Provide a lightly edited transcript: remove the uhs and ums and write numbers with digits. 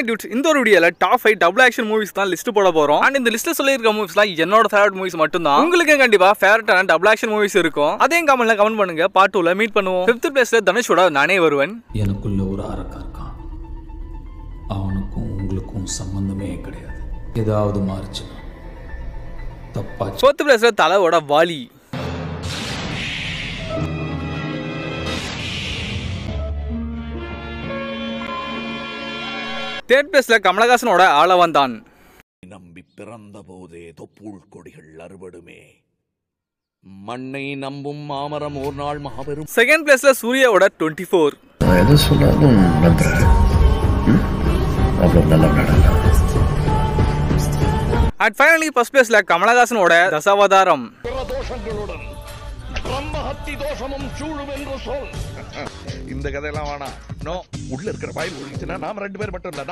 dudes, இந்த ஒரு வீடியோல டாப் 5 டபுள் ஆக்ஷன் மூவிஸ் தான் லிஸ்ட் போட போறோம். அண்ட் இந்த லிஸ்ட்ல சொல்லிருக்க மூவிஸ்லாம் என்னோட ஃபேவரட் மூவிஸ் மட்டும் தான். உங்களுக்கு கண்டிப்பா ஃபேவரட்டான டபுள் ஆக்ஷன் மூவிஸ் இருக்கும். அதையும் கமெண்ட்ல கமெண்ட் பண்ணுங்க. பார்ட் 2ல மீட் பண்ணுவோம். 5th பிளேஸ்ல தனுஷோட நானே வருவன். எனக்குள்ள ஒரு அரக்கன் இருக்கான். அவனுக்கும் உங்களுக்கும் சம்பந்தமே கிடையாது. ஏதாவது மாறுச்சுனா தப்பா. 4th பிளேஸ்ல தலவோட வாலி. தேர்ட் பிளேஸ்ல கமலஹாசனோட ஆளவந்தான். நம்பி பிறந்த போதே தொப்புள் கொடிகள் அறுபடுமே, மண்ணை நம்பும் மாமரம் ஒரு நாள் மாபெரும். செகண்ட் பிளேஸ்ல சூர்யாவோட 24. எது சொன்னாலும் நம்புறேன். அப்புறம் நல்லா நடக்கலாம். அட் ஃபைனலி ஃபர்ஸ்ட் பிளேஸ்ல கமலஹாசனோட தசாவதாரம். தோஷங்களுடன் பிரம்மஹத்தி தோஷமும் சூழும் என்று சொல். இந்த கதையெல்லாம் வேணாம். நோ, உள்ள இருக்கிற பாயில் ஒழிச்சுன்னா நாம 2 பேர் மட்டும் இல்ல.